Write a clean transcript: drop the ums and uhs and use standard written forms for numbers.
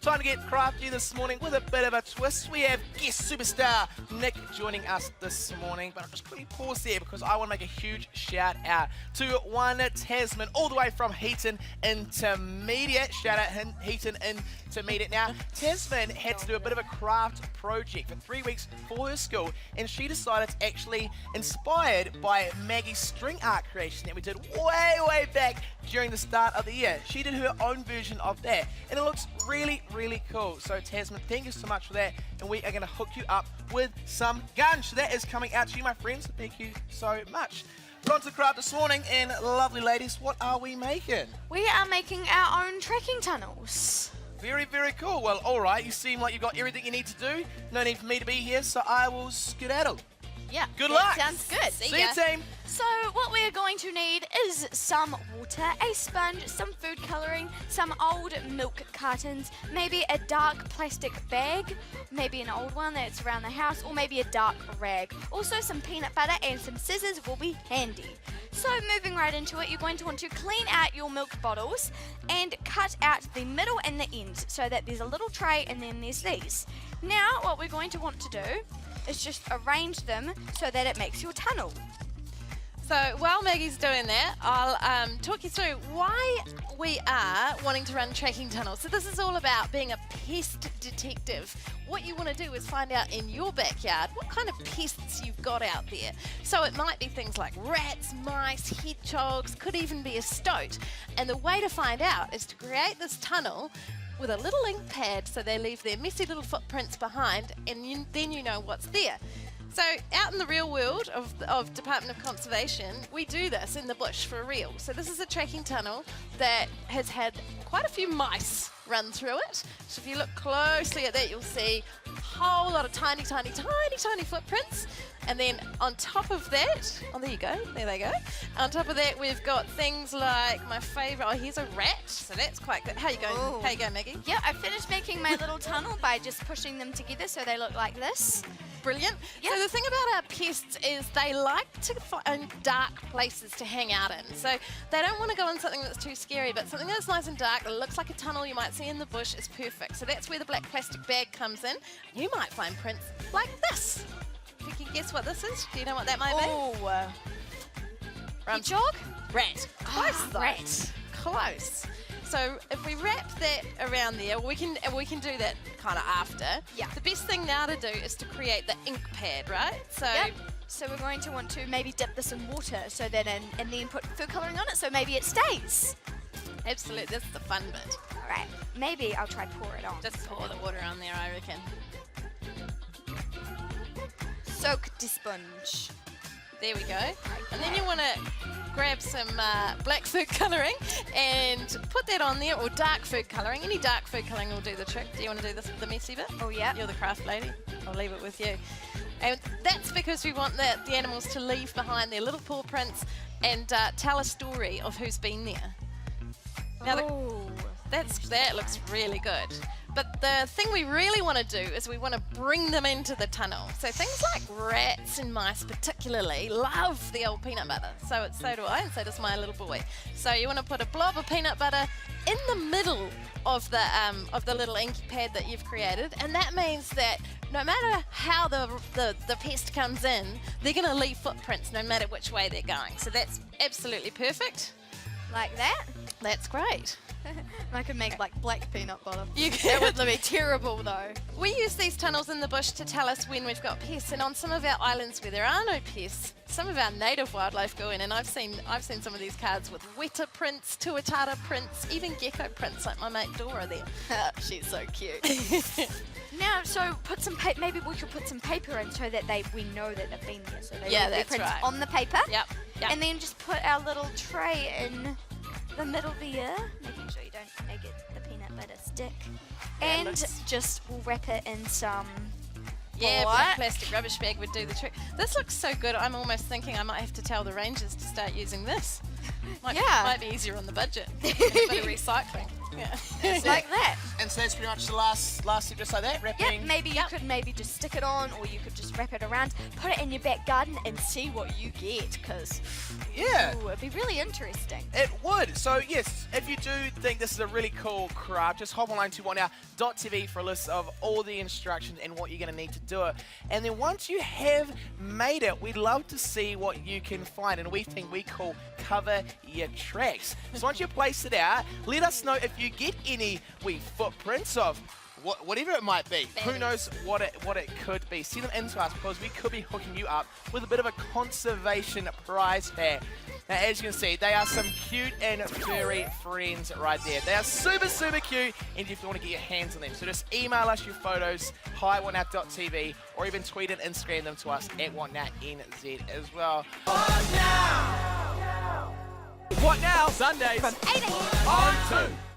Time to get crafty this morning with a bit of a twist. We have guest superstar Nick joining us this morning, but I'll just quickly pause there because I want to make a huge shout out to one Tasman all the way from Heaton Intermediate. Shout out Heaton Intermediate. Now, Tasman had to do a bit of a craft project for 3 weeks for her school, and she decided it's actually inspired by Maggie's string art creation that we did way back during the start of the year. She did her own version of that, and it looks really cool. So Tasman, thank you so much for that, and we are going to hook you up with some guns. So that is coming out to you, my friends. Thank you so much. We're on to the craft this morning, and lovely ladies, what are we making? We are making our own trekking tunnels. Very cool. Well, all right, you seem like you've got everything you need to do. No need for me to be here, so I will skedaddle. Yeah. Good luck. Sounds good. See you, team. So what we are going to need is some water, a sponge, some food colouring, some old milk cartons, maybe a dark plastic bag, maybe an old one that's around the house, or maybe a dark rag. Also some peanut butter and some scissors will be handy. So moving right into it, you're going to want to clean out your milk bottles and cut out the middle and the ends so that there's a little tray and then there's these. Now what we're going to want to do is just arrange them so that it makes your tunnel. So while Maggie's doing that, I'll talk you through why we are wanting to run tracking tunnels. So this is all about being a pest detective. What you want to do is find out in your backyard what kind of pests you've got out there. So it might be things like rats, mice, hedgehogs, could even be a stoat. And the way to find out is to create this tunnel with a little ink pad so they leave their messy little footprints behind, and then you know what's there. So out in the real world of Department of Conservation, we do this in the bush for real. So this is a tracking tunnel that has had quite a few mice run through it. So if you look closely at that, you'll see a whole lot of tiny footprints. And then on top of that, oh, there you go, there they go. On top of that, we've got things like my favourite, oh, here's a rat, so that's quite good. How you going? Ooh. How you going, Maggie? Yeah, I finished making my little tunnel by just pushing them together so they look like this. Brilliant. Yeah. So the thing about our pests is they like to find dark places to hang out in. So they don't want to go in something that's too scary, but something that's nice and dark, that looks like a tunnel you might see in the bush is perfect. So that's where the black plastic bag comes in. You might find prints like this. If you can guess what this is, do you know what that might be? Oh, Hedgehog? Rat. Close though. Rat. Close. So if we wrap that around there, we can do that kind of after. Yeah. The best thing now to do is to create the ink pad, right? So Yep. So we're going to want to maybe dip this in water so that and then put food colouring on it so maybe it stays. absolutely, this is the fun bit. All right. Maybe I'll try pour it on. Just pour the water on there, I reckon. Soak the sponge. There we go. And then you want to grab some black food colouring and put that on there, or dark food colouring. Any dark food colouring will do the trick. Do you want to do the messy bit? Oh, yeah. You're the craft lady. I'll leave it with you. And that's because we want the animals to leave behind their little paw prints and tell a story of who's been there. Now, that looks really good. But the thing we really want to do is we want to bring them into the tunnel. So things like rats and mice particularly love the old peanut butter. So do I, and so does my little boy. So you want to put a blob of peanut butter in the middle of the little inky pad that you've created, and that means that no matter how the pest comes in, they're going to leave footprints no matter which way they're going. So that's absolutely perfect. Like that? That's great. I could make like black peanut butter. That would be terrible though. We use these tunnels in the bush to tell us when we've got pests, and on some of our islands where there are no pests, some of our native wildlife go in, and I've seen some of these cards with weta prints, tuatara prints, even gecko prints like my mate Dora there. She's so cute. Now, so put some maybe we should put some paper in so that we know that they've been there. So they leave their prints on the paper. Yep. And then just put our little tray in the middle there, making sure you don't make the peanut butter stick. And we'll wrap it in some black plastic rubbish bag would do the trick. This looks so good, I'm almost thinking I might have to tell the rangers to start using this. Might be easier on the budget. A bit of recycling. Yeah. It's like that. And so that's pretty much the last step, just like that, wrapping. Yep, maybe you could maybe just stick it on, or you could just wrap it around, put it in your back garden and see what you get, because Yeah. it'd be really interesting. It would. So yes, if you do think this is a really cool craft, just hop online to whatnow.tv for a list of all the instructions and what you're going to need to do it. And then once you have made it, we'd love to see what you can find, and we think we call cover your tracks. So once you place it out, let us know if you get any wee footprints of whatever it might be. Who knows what it could be. Send them in to us, because we could be hooking you up with a bit of a conservation prize pack. Now, as you can see, they are some cute and furry friends right there. They are super, super cute, and if you want to get your hands on them, so just email us your photos, hi@whatnow.tv, or even tweet and Instagram them to us at whatnownz as well. What now? What now? Sundays From 8 a.m. on 2.